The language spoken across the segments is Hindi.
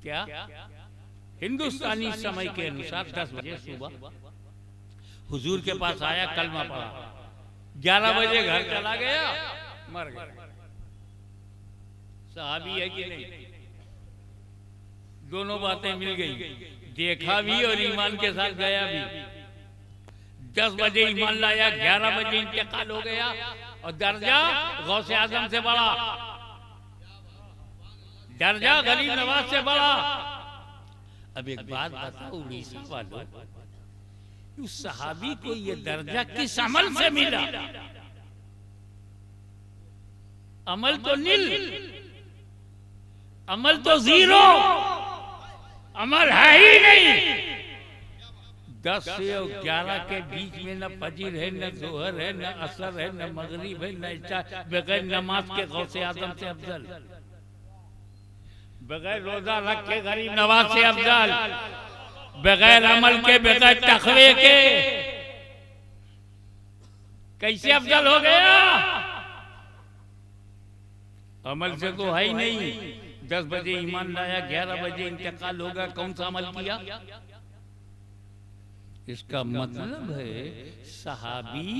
क्या हिंदुस्तानी समय के अनुसार 10 बजे सुबह हुजूर के पास आया, कलमा पढ़ा, 11 बजे घर चला गया, मर गया। सहाबी है कि नहीं? दोनों बातें मिल गई, देखा भी और ईमान के साथ गया भी। 10 बजे ईमान लाया, 11 बजे इंतकाल हो गया, और दर्जा गौसे आजम से बड़ा, दर्जा गरीब नवाज से बड़ा। अब एक बात बताओ उड़ीसा वालों, उस सहाबी को ये दर्जा किस अमल से मिला? अमल तो नील, अमल तो जीरो, अमल है ही नहीं। 10 से 11 के बीच में न फजीर है, न जोहर है, न असर है, न मगरिब है, न इशा, बगैर नमाज के गौसे आजम से अफजल, बगैर रोजा रख के गरीब नवाज से अफजल, बगैर अमल के, बगैर तकवे के, कैसे अफजल हो गया? अमल से तो है ही नहीं। 10 बजे ईमान लाया, 11 बजे इंतकाल होगा, कौन सा अमल किया? इसका मतलब है सहाबी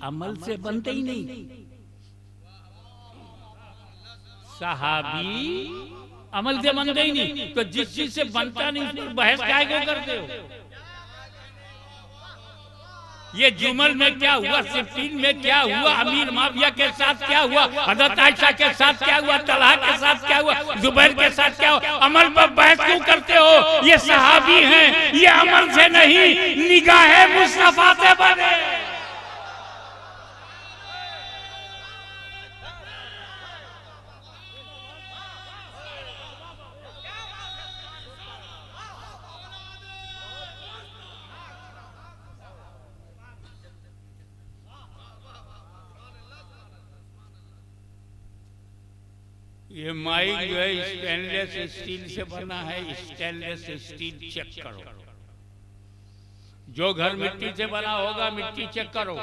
अमल से बनते ही नहीं। सहाबी अमल से बनते ही नहीं, तो जिस चीज से बनता नहीं उस पर बहस काहे को करते हो? ये जुमल में क्या हुआ, सिफ्तीन में क्या हुआ, अमीर माविया के साथ क्या हुआ, हजरत आयशा के साथ क्या हुआ, तलहा के साथ क्या हुआ, जुबैर के साथ क्या हुआ? अमल पर बहस क्यों करते हो? ये सहाबी हैं, ये अमल से नहीं, निगाहे मुस्तफा से बने। ये माइक जो है स्टेनलेस स्टील से बना है, स्टेनलेस स्टील चेक करो। जो घर मिट्टी से बना होगा मिट्टी चेक करो,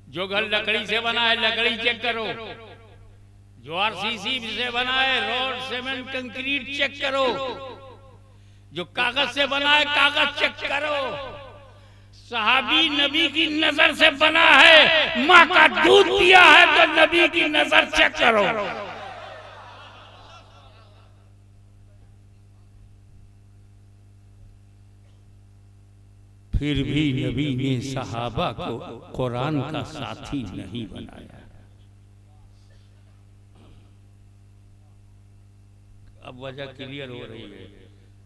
जो घर लकड़ी से बना है लकड़ी चेक करो, जो आरसीसी से बना है रोड सीमेंट कंक्रीट चेक करो, जो कागज से बना है कागज चेक करो। सहाबी नबी की नजर से बना है, माँ का दूध पिया है तो नबी की नजर चेक करो। फिर भी नबी ने सहाबा को कुरान का साथी नहीं बनाया। अब वजह क्लियर हो रही है।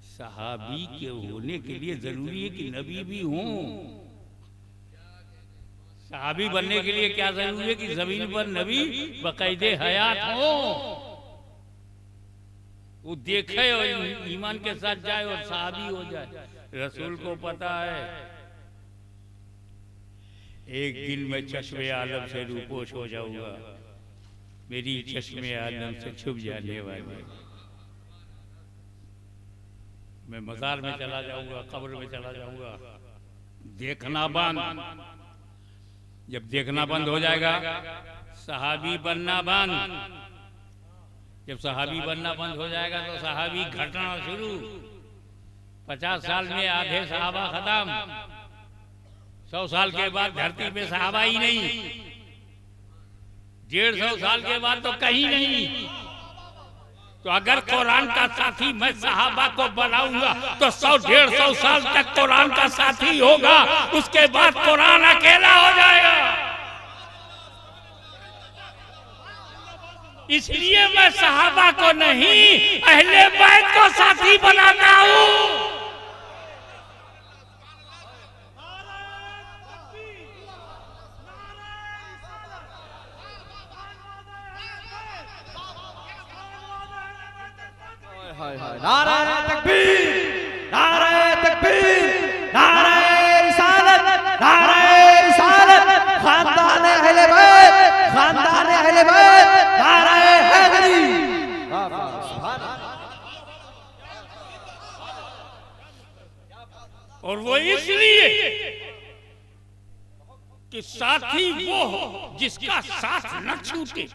सहाबी के होने के लिए जरूरी है कि नबी भी हों। सहाबी बनने के लिए क्या जरूरी है कि जमीन पर नबी बकायदे हयात हो, वो देखे और ईमान के साथ जाए और सहाबी हो जाए। रसूल को पता है एक दिन मैं चश्मे आलम से रूपोश हो जाऊंगा, मेरी चश्मे आलम से छुप जाने वाली, मैं मजार में चला जाऊंगा, कब्र में चला जाऊंगा। देखना बंद, जब देखना बंद हो जाएगा सहाबी बनना बंद। जब सहाबी बनना बंद हो जाएगा तो सहाबी घटना शुरू। 50 साल में आधे सहाबा खत्म, 100 साल के बाद धरती पे सहाबा ही नहीं, 150 साल के बाद तो कहीं नहीं। तो अगर कुरान का साथी मैं सहाबा को बनाऊंगा तो 100-150 साल तक कुरान का साथी होगा, उसके बाद कुरान अकेला हो जाएगा। इसलिए मैं सहाबा को नहीं अहले बैत को साथी बनाता हूं। नारे तकबीर, नारे तकबीर, नारे रिसालत, नारे रिसालत, खानदान अहले बैत, खानदान अहले बैत, नारे हैदरी। और वो इसलिए कि साथी वो हो जिसका साथ न छूटे,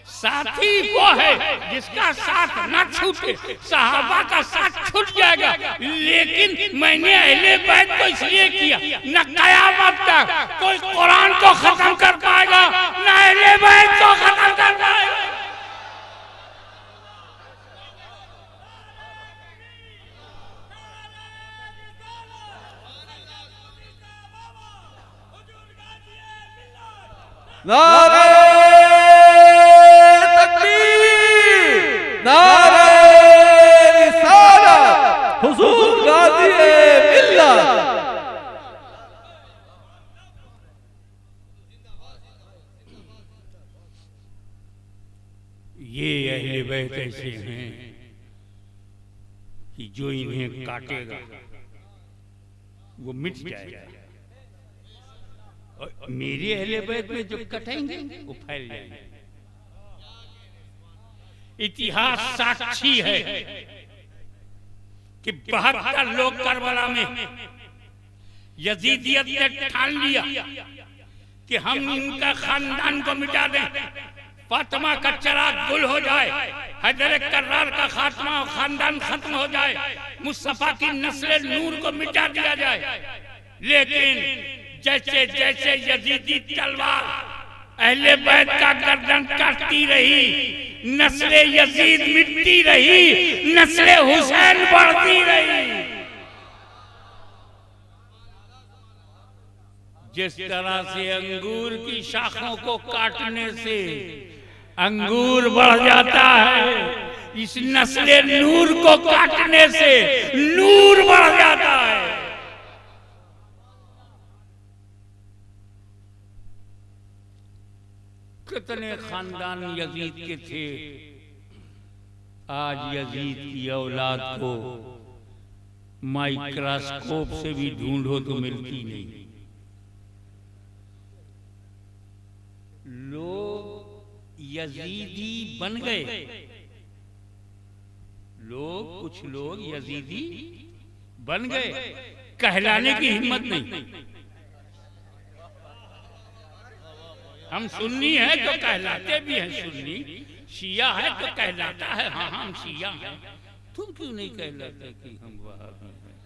साथी वो है जिसका साथ न छूटे। सहाबा का साथ छूट जाएगा, लेकिन मैंने अहले बैत को इसलिए किया, न कयामत तक कोई कुरान को खत्म कर पाएगा, न अहले बैत को खत्म कर पाएगा। नारे तकबीर, नारे रिसालत, हुजूर गाज़ी-ए-मिल्लत। ये अहले बैत ऐसे हैं कि जो इन्हें काटेगा वो मिट जाएगा, और मेरे अहले बैत में जो कटेंगे वो फैल जाएंगे। इतिहास साक्षी है कि 72 लोग करबला में यजीदियत ने ठान लिया कि हम इनका खानदान को मिटा दें, फातिमा का चिराग गुल हो जाए, हैदर कर्रार का खात्मा और खानदान खत्म हो जाए, मुस्तफा की नस्ल नूर को मिटा दिया जाए। लेकिन जैसे जैसे यजीदी तलवार अहले बैत का गर्दन काटती रही, नस्ले यजीद मिटती रही, नस्ले हुसैन बढ़ती रही। जिस तरह से अंगूर की शाखों को काटने से अंगूर बढ़ जाता है, इस नस्ले नूर को काटने से नूर बढ़ जाता है। कितने खानदान यजीद के थे, आज यजीद की औलाद को माइक्रोस्कोप से भी ढूंढो तो मिलती नहीं। लोग यजीदी बन गए, कुछ लोग यजीदी बन गए, कहलाने की हिम्मत नहीं। हम सुन्नी हैं तो कहलाते भी हैं सुन्नी, शिया है तो कहलाता है हाँ हम शिया हैं। तुम क्यों नहीं कहलाते कि हम वहाबी हैं?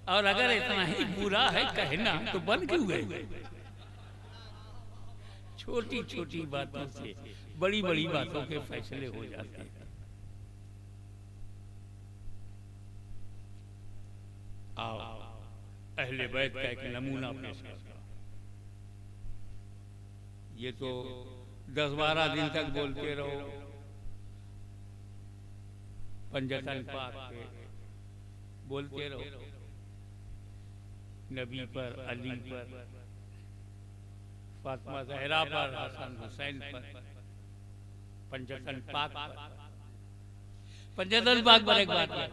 और अगर इतना ही बुरा है कहना तो बन क्यों गए? छोटी छोटी बातों से बड़ी बड़ी बातों के फैसले हो जाते हैं। आओ अहले बैत का एक नमूना पेश करता हूं। ये तो 10-12 दिन तक बोलते रहो पंजतन पाक पे, बोलते रहो नबी पर, अली पर, फातिमा ज़हरा पर, हसन हुसैन पर, पंजतन पाक पर। पंजतन पाक पर एक बात है,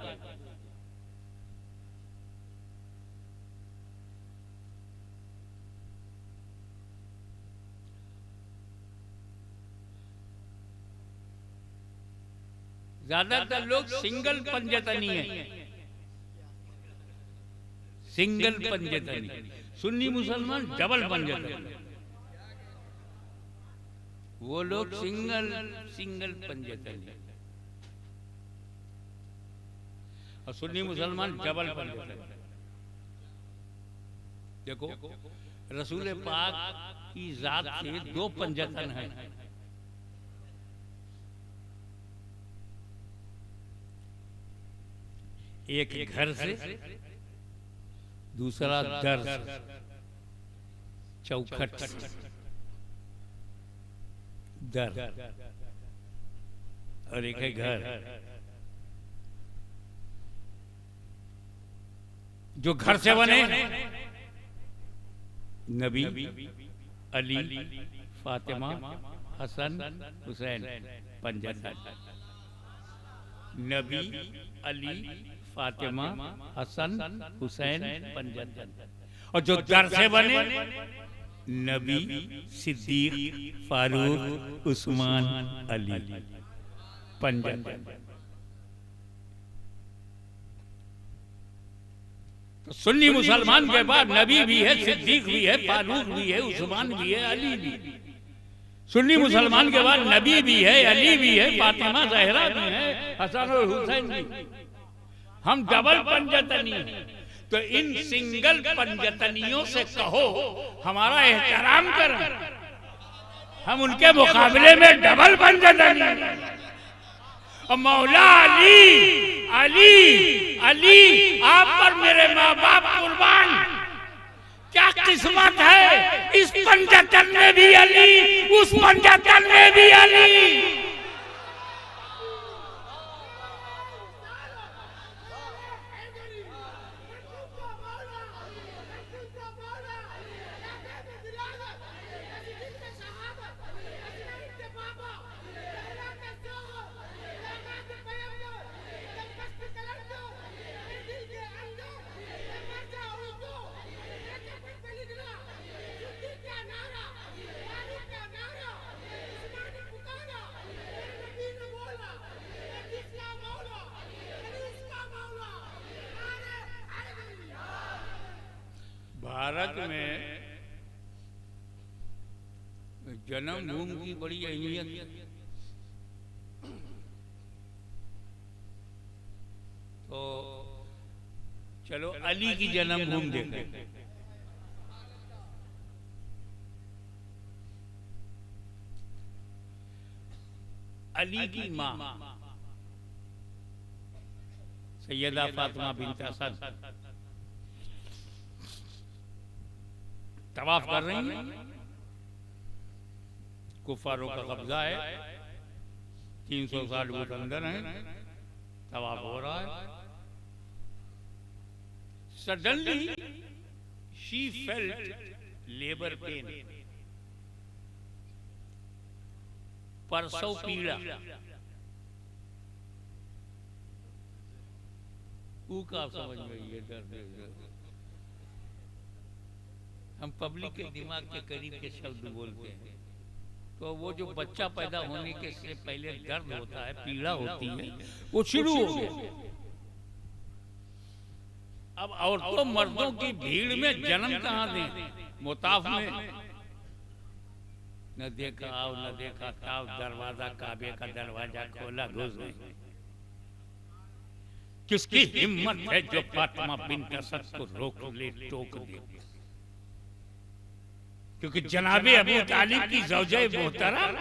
ज्यादातर लोग सिंगल पंजतनी है, सिंगल पंजतनी। सुन्नी मुसलमान डबल पंजतनी, वो लोग सिंगल पंजतनी, और सुन्नी मुसलमान डबल पंजतनी। देखो रसूल पाक की जात से 2 पंजतन है। एक घर से, दूसरा दर से, चौखट से। दर और एक है घर। जो घर से बने नबी, अली, फातिमा, हसन, हुसैन, पंजतन। नबी, अली, फातिमा, हसन, हुसैन, पंजतन। और जो दर से बने नबी, सिद्दीक, फारूक, उस्मान, अली, पंजतन। तो सुन्नी मुसलमान के बाद नबी भी है, सिद्दीक भी है, फारूक भी है, उस्मान भी है, अली भी। सुन्नी मुसलमान के बाद नबी भी है, अली भी है, फातिमा जहरा भी है, हसन और हुसैन भी। हम डबल पंजतनी हैं। तो इन सिंगल पंजतनियों से कहो हमारा एहतराम करें, हम उनके मुकाबले में डबल पंजतनी हैं। और मौला अली अली अली आप पर मेरे माँ बाप कुर्बान। क्या किस्मत है, इस पंजतन में भी अली, उस पंजतन में भी अली। भारत में जन्मभूमि की बड़ी अहमियत। तो चलो अली की जन्मभूमि देखें। अली की माँ सैयदा फातिमा बिन्त असद तवाफ कर रही हैं। कुफारों का कब्जा है, 300 साल वो अंदर हैं, तवाफ हो रहा है। Suddenly she felt labour pain, प्रसव पीड़ा। ऊ का समझ में ये दर्द। हम पब्लिक के दिमाग के करीब के शब्द बोलते हैं। तो वो जो बच्चा पैदा होने के से पहले दर्द होता है, पीड़ा होती है, वो शुरू हो गया। अब औरतों मर्दों की भीड़ में जन्म कहाँ दें? मुताफ में न देखा आओ न देखा ताव, दरवाजा काबे का दरवाजा खोला, घुस गए। किसकी हिम्मत है जो फातिमा बिन्त असद को रोक ले, टोक दे? क्योंकि जनाबे अबू तालिब की ज़ौजे मोहतरम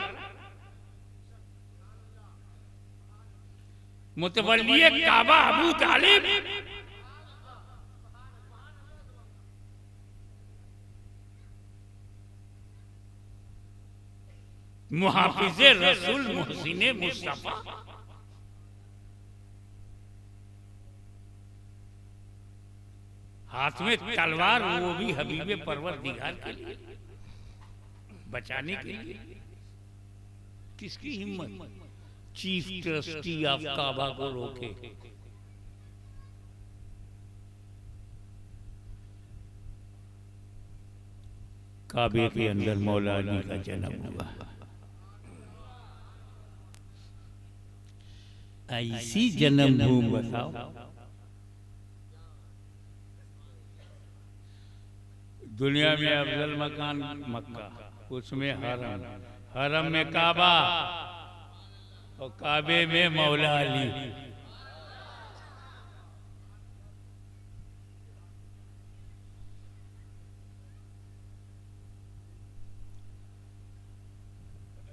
मुतवल्लिए काबा अबू तालिब मुहाफिज़े रसूल मुहसिने मुस्तफा, हाथ में तलवार, वो भी हबीबे परवरदिगार के लिए बचाने के लिए। किसकी हिम्मत चीफ ट्रस्टी ऑफ काबा को रोके? काबे के अंदर मौला अली का जन्म हुआ। ऐसी जन्मभूमि बताओ। दुनिया में अफजल मकान मक्का, उसमें हरम, हरम में काबा और काबे में मौला अली।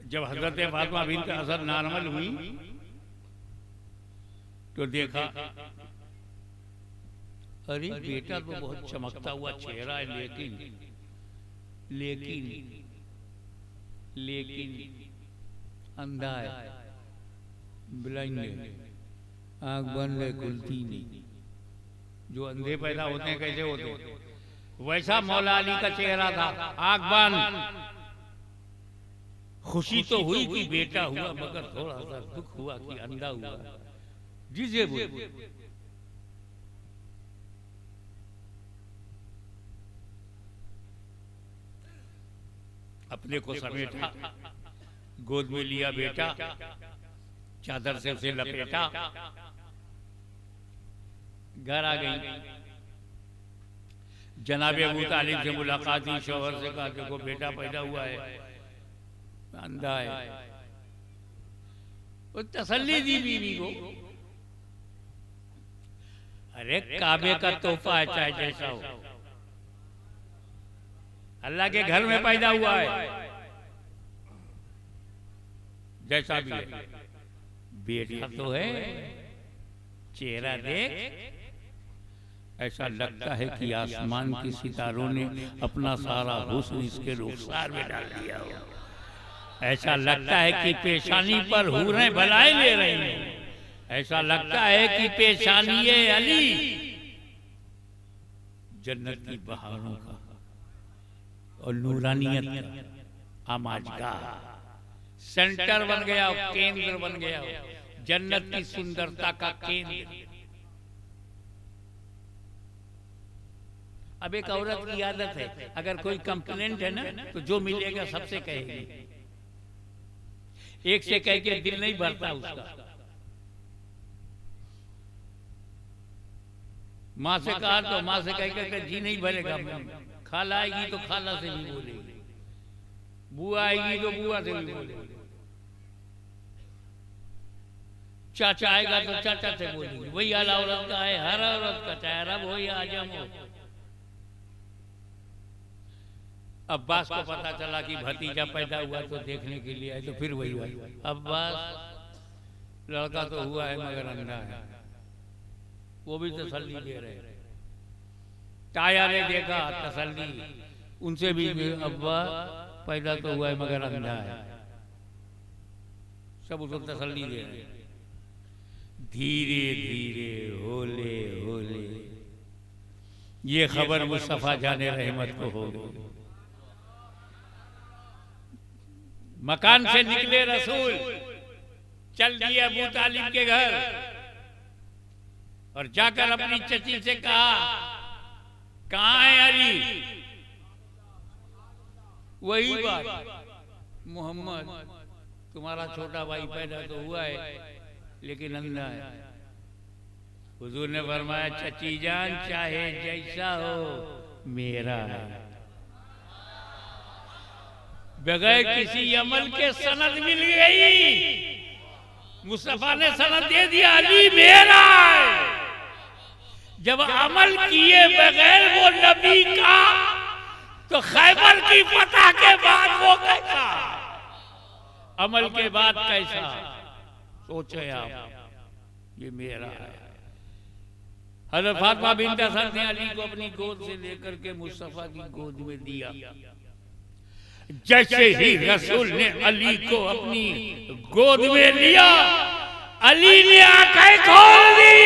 जब हजरत फातिमा बिन्त असद नार्मल हुई तो देखा अरे बेटा तो बहुत चमकता हुआ चेहरा है, लेकिन अंधा है, ब्लाइंड है, आंख बंद है, खुलती नहीं। जो अंधे पैदा होते हैं कैसे होते हैं, वैसा मौला अली का चेहरा था, आंख बंद। खुशी तो हुई कि बेटा हुआ, मगर थोड़ा सा दुख हुआ कि अंधा हुआ। जिसे अपने को समेटा, गोद में लिया बेटा, चादर से उसे लपेटा, घर आ गई। जनाबे अबू तालिब से मुलाकात हुई, शौहर से कहा देखो बेटा पैदा हुआ है। अंधा है, वो तसल्ली दी बीवी को। अरे काबे का तोहफा है, चाहे जैसा हो, अल्लाह के घर में पैदा हुआ है, जैसा भी है, बेटा तो है, चेहरा देख ऐसा लगता है कि आसमान के सितारों ने अपना सारा हुस्न इसके रुखसार में डाल दिया हो। ऐसा लगता है कि पेशानी पर हूरें भलाई ले रही हैं, ऐसा लगता है कि पेशानी अली जन्नत की बहारों का और नूरानियत का आमाजगाह सेंटर बन गया, केंद्र बन गया, जन्नत की सुंदरता का केंद्र। अब एक औरत की आदत है, अगर कोई कंप्लेंट है ना तो जो मिलेगा सबसे कहेगी, एक से कह के दिल नहीं भरता उसका। माँ से कहा तो माँ से कह के जी नहीं भरेगा, खाला आएगी तो खाला से भी बोलेगी, बुआ आएगी तो बुआ से भी बोलेगी, चाचा आएगा तो चाचा से बोलेगी। वही हाल औरत का है, हर औरत का, चाहे अरब हो या आजम हो। अब्बास को पता चला कि भतीजा पैदा हुआ तो देखने के लिए आए, तो फिर वही हुआ, अब्बास लड़का तो हुआ है मगर अंधा है, वो भी तसल्ली दे रहे। ताया ने देखा तसल्ली, उनसे भी अब्बा पैदा तो हुआ है मगर अंधा है, सब उसको तसल्ली दे रहे। धीरे धीरे होले होले ये खबर मुस्तफा जाने रहमत को हो गई। मकान से निकले रसूल, चल दिए अबू तालिब के घर और जाकर अपनी चची से कहा, कहाँ है अली? वही बात, मोहम्मद तुम्हारा छोटा भाई पैदा तो हुआ है लेकिन अंधा है। हुजूर ने फरमाया, चची जान चाहे जैसा हो मेरा है। बगैर किसी अमल के सनद मिल गई, मुस्तफा ने सनद दे दिया, अली मेरा है। जब अमल किए बगैर वो नबी का, तो खैबर की फतह के बाद वो कैसा, अमल के बाद कैसा, सोचे आप, ये मेरा है। हज़रत फातिमा बिन्त असद ने अली को अपनी गोद से लेकर के मुस्तफा की गोद में दिया। जैसे ही रसूल ने अली को अपनी गोद में लिया, अली ने आंखें खोल दी।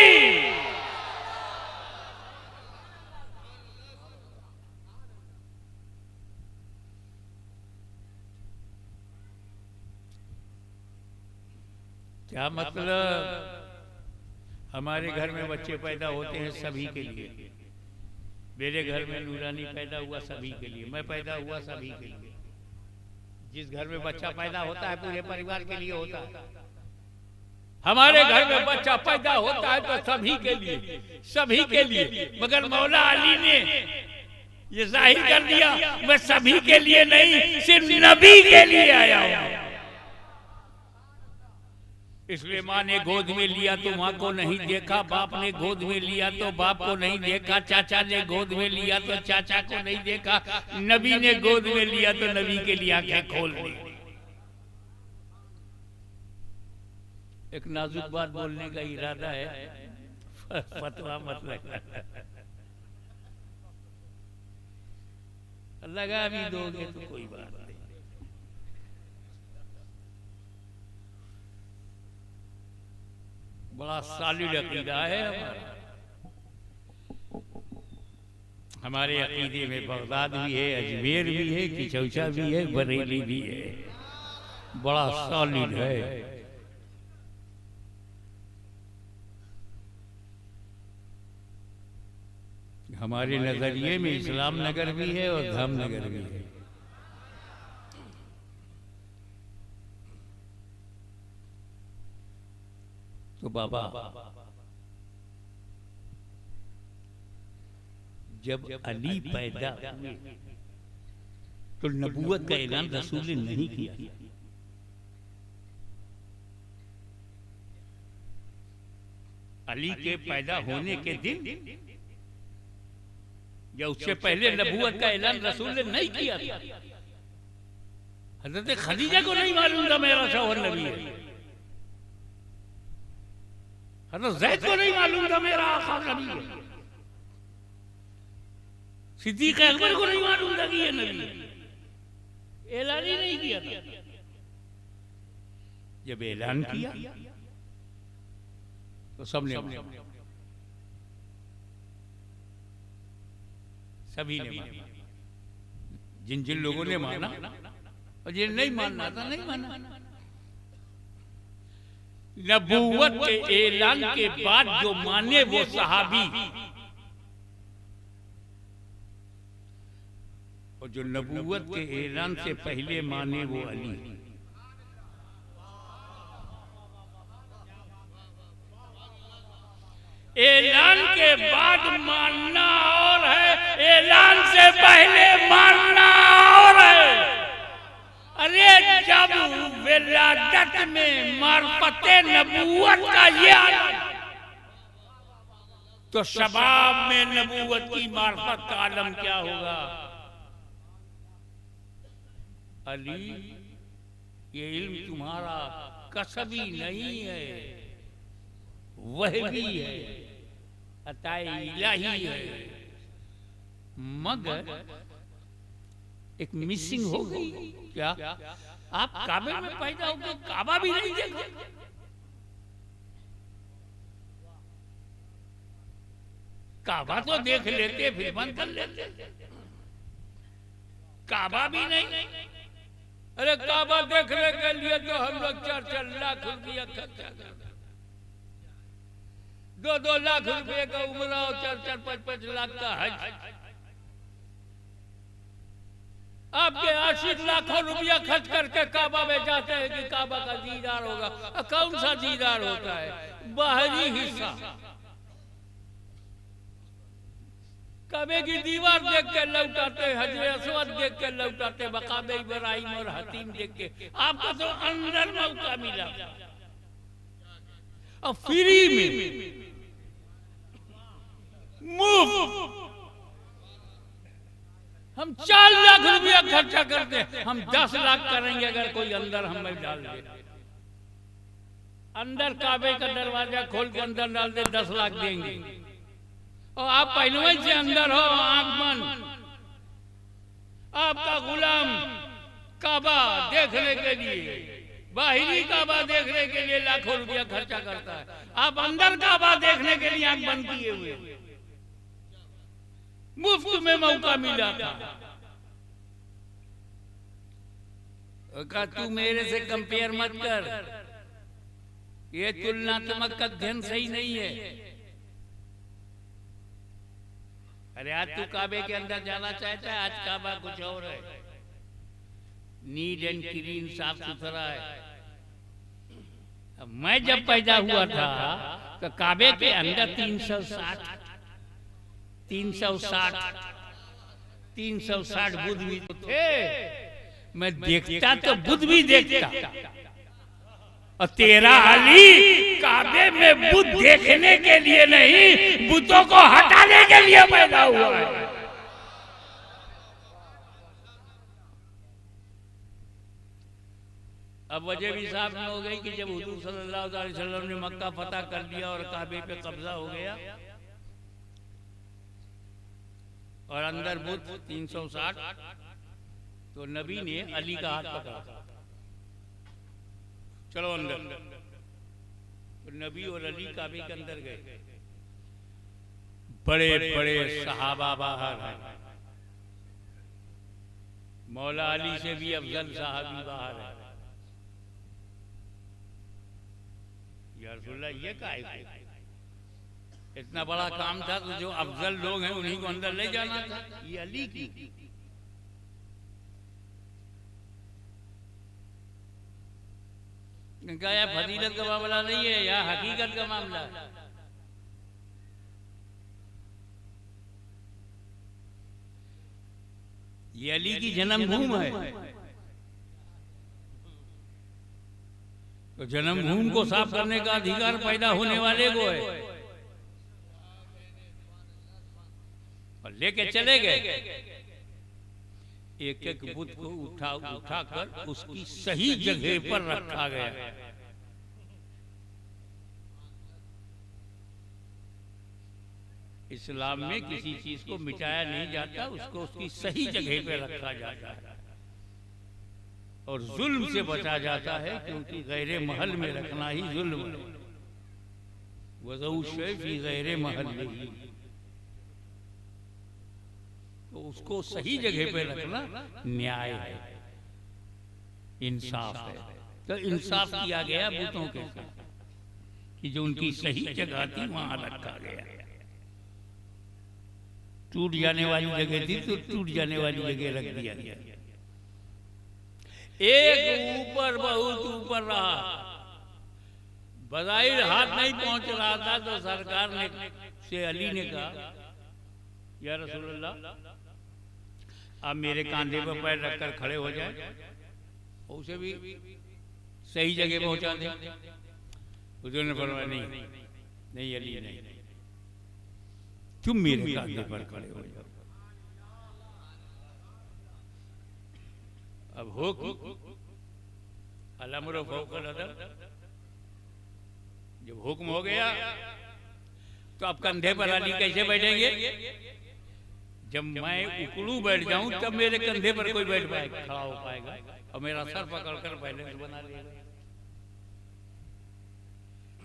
क्या मतलब? हमारे घर में बच्चे पैदा होते हैं सभी के लिए, मेरे घर में नूरानी पैदा हुआ सभी के लिए, मैं पैदा हुआ सभी के लिए। जिस घर में बच्चा पैदा होता है पूरे परिवार के लिए होता है। हमारे घर में बच्चा पैदा होता है तो सभी के लिए, सभी के लिए। मगर मौला अली ने ये जाहिर कर दिया, मैं सभी के लिए नहीं, सिर्फ नबी के लिए आया हूं। इसलिए माँ ने गोद में लिया तो माँ को नहीं देखा, बाप ने गोद में लिया तो बाप को नहीं देखा, चाचा ने गोद में लिया तो चाचा को नहीं देखा, नबी ने गोद में लिया तो नबी के लिए आंखें खोल दी। एक नाजुक बात बोलने का इरादा है, फतवा मत लगा भी दोगे तो कोई बात नहीं। बड़ा सॉलिड अकीदा है हमारे अकीदे में बगदाद भी है, अजमेर भी है, किचौचा भी है, बरेली भी है, बड़ा सॉलिड है। हमारे नजरिए में इस्लाम नगर भी है और धामनगर भी है। तो बाबा जब अली पैदा हुए तो नबूवत का ऐलान रसूल ने नहीं किया, अली के पैदा होने के दिन या उससे पहले नबूवत का ऐलान रसूल ने नहीं किया था। हजरत खदीजा को नहीं मालूम था मेरा शौहर नबी है। हजरत ज़ैद को नहीं मालूम था मेरा आका नबी है। सिद्दीक़ अकबर को नहीं मालूम था कि ये नबी है। ऐलान ही नहीं किया था। जब ऐलान किया तो सबने सभी ने माना। जिन जिन लोगों ने माना और जिन नहीं मानना था नहीं माना। नबूवत के ऐलान के बाद जो माने वो सहाबी, और जो नबूवत के ऐलान से पहले माने वो अली। ऐलान के बाद मानना और है, ऐलान से पहले मानना और है। अरे जब विलादत में मार्फते नबूवत का ये आलम, तो शबाब में नबूवत की मार्फत का आलम क्या होगा। अली, ये इल्म तुम्हारा कसबी नहीं है, वह भी है, अताए इलाही है। मगर एक मिसिंग हो गई। क्या आप काबे में पैदा हो गए, काबा भी नहीं देखा? काबा तो देख लेते फिर बंद कर लेते, काबा भी नहीं। अरे काबा देखने के लिए तो हम लोग 4-4 लाख रुपया खर्चा करते, 2-2 लाख रुपए का उम्रा और 4-5 लाख का हज। आपके आशिक लाखों रुपया खर्च करके काबा में जाते हैं कि काबा का दीदार होगा। कौन सा दीदार होता है? बाहरी हिस्सा। काबे की दीवार देख के लौटाते, हजरे अस्वद देख के लौटाते, मकाम इब्राहिम और हतीम देख के। आपको तो अंदर मौका मिला और फ्री में मुफ्त। हम 4 लाख रुपया खर्चा करते, हम 10 लाख करेंगे अगर कोई अंदर हमें डाल दे। अंदर काबे का दरवाजा खोल के अंदर डाल दे, 10 लाख देंगे। और आप पहले से अंदर हो, आंख बंद, आपका गुलाम काबा देखने के लिए, बाहरी काबा देखने के लिए लाखों रुपया खर्चा करता है। आप अंदर काबा देखने के लिए आंख बंद किए हुए, मुफ्त में मौका मिला था। कहा तू मेरे से कंपेयर मत कर, ये तुलनात्मक अध्ययन सही नहीं है। अरे आज तू काबे के अंदर जाना चाहता है, आज काबा कुछ और है, नीट एंड क्लीन, साफ सुथरा है। मैं जब पैदा हुआ था तो काबे के अंदर 360 बुद्ध भी थे। मैं देखता तो बुद्ध भी देखता, और तेरा अली काबे में बुद्ध देखने के लिए नहीं, बुद्धों को हटाने के लिए पैदा हुआ है। अब वजह भी साफ न हो गई कि जब हुजूर सल्लल्लाहु अलैहि वसल्लम ने मक्का फतह कर दिया और काबे पे कब्जा हो गया और अंदर बुद्ध 360, तो नबी ने अली का हाथ पकड़ा, चलो अंदर। तो नबी और अली काबे के अंदर गए। बड़े बड़े सहाबा बाहर हैं, मौला अली से भी अफजल साहबी बाहर है। या रसूलल्लाह, ये काहे को? इतना बड़ा काम था तो जो अफजल लोग हैं उन्हीं को अंदर ले जाना था। ये अली की या फजीलत का मामला नहीं है, या हकीकत का मामला है। ये अली की जन्मभूमि है, तो जन्मभूमि को साफ करने का अधिकार पैदा होने वाले को है। और लेके चले गए। एक एक बुत को उठा उठा कर उसकी सही जगह पर रखा गया। इस्लाम में किसी चीज को मिटाया नहीं जाता, उसको उसकी सही जगह पे रखा जाता है और जुल्म से बचा जाता है, क्योंकि गैर महल में रखना ही जुल्म है। वज़ऊ शै फी गैर महल, तो उसको सही जगह पे रखना न्याय है, इंसाफ है। तो इंसाफ किया गया बुतों के साथ कि जो उनकी सही जगह थी वहां रखा गया। टूट जाने वाली जगह थी तो टूट जाने वाली जगह रख दिया गया। एक ऊपर बहुत ऊपर रहा, बज़ाहिर हाथ नहीं पहुंच रहा था, तो सरकार ने से अली ने कहा, या रसूलल्लाह आप मेरे कांधे पर पैर रखकर खड़े हो जाए, उसे भी सही जगह पहुंचा दे। हुजूर ने फरमाया नहीं नहीं अली नहीं, तुम मेरे कांधे पर खड़े हो जाओ। अब हो अलअम्रु फौकल अदर, जब हुक्म हो गया तो अब कंधे पर अली कैसे बैठेंगे? जब मैं उकड़ू बैठ जाऊं तब मेरे कंधे पर कोई बैठ पाएगा, खड़ा हो पाएगा और मेरा सर पकड़कर बैलेंस बना लेगा।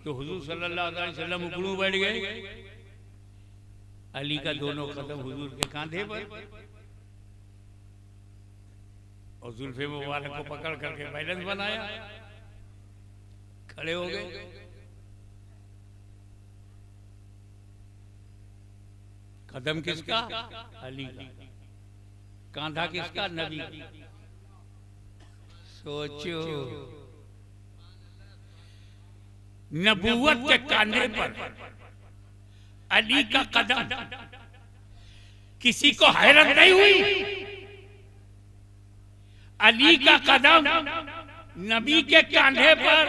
तो हुजूर सल्लल्लाहु अलैहि वसल्लम उकड़ू बैठ गए, अली का दोनों कदम हुजूर के कांधे पर और जुल्फे मुबारक को पकड़ करके बैलेंस बनाया, खड़े हो गए। कदम किसका? अली का। कांधा किसका? नबी। सोचो, नबूवत के कांधे पर अली का कदम, किसी को हैरत नहीं हुई? अली का कदम नबी के कांधे पर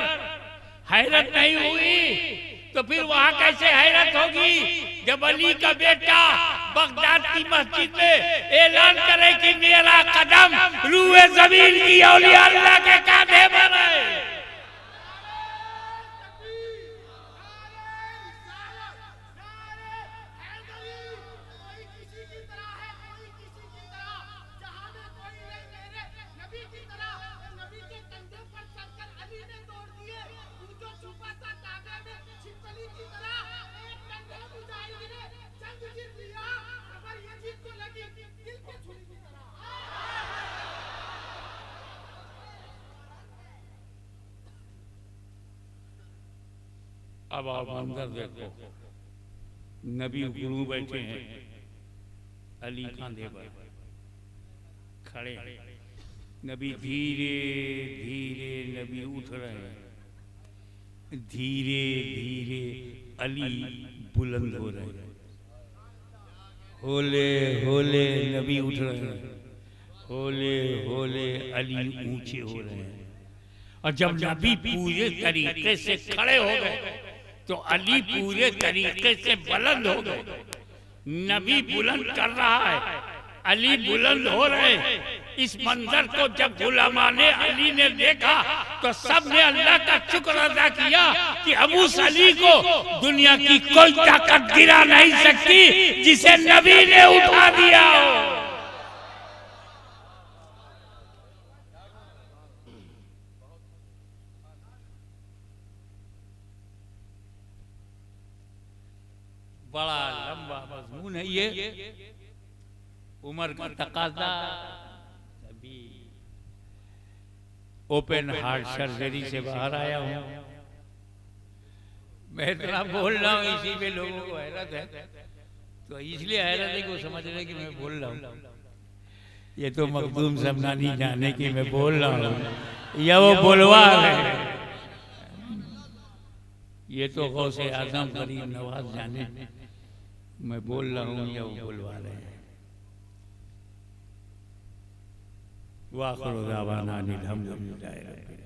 हैरत नहीं हुई तो फिर वहां कैसे हैरत होगी जब अली का बेटा बगदाद की मस्जिद में ऐलान करे कि मेरा कदम रूए जमीन की औलिया अल्लाह के कांधे पर है। अब आप अंदर देखो, नबी गुरु बैठे हैं, अली कांधे पर खड़े, नबी धीरे धीरे नबी उठ रहे हैं, धीरे धीरे अली बुलंद हो रहे हैं, होले होले नबी उठ रहे हैं, होले होले अली ऊंचे हो रहे हैं। और जब नबी पूरे तरीके से खड़े हो गए तो अली पूरे तरीके से बुलंद हो गए। नबी बुलंद कर रहा है, अली बुलंद हो रहे हैं। इस मंजर को जब उलमा ने अली ने देखा तो सब ने अल्लाह का शुक्र अदा किया कि अब उस अली को दुनिया की कोई ताकत गिरा नहीं सकती जिसे नबी ने उठा दिया हो। बड़ा लंबा मजमून है ये, उम्र का तकाजा, अभी ओपन हार्ट सर्जरी से बाहर आया हूं। मैं इतना बोल रहा हूं, इसी पे लोगों को हैरत है, तो इसलिए हैरत है को समझ रहे कि मैं बोल रहा हूं। ये तो मखदूम समनानी जाने की मैं बोल रहा हूं या वो बोलवा है, ये तो गौसे आजम करीम नवाज जाने मैं बोल रहा हूँ या वो बोलवा रहे हैं। वाखिर दावाना अनिल हम्दुलिल्लाहि रब्बिल आलमीन।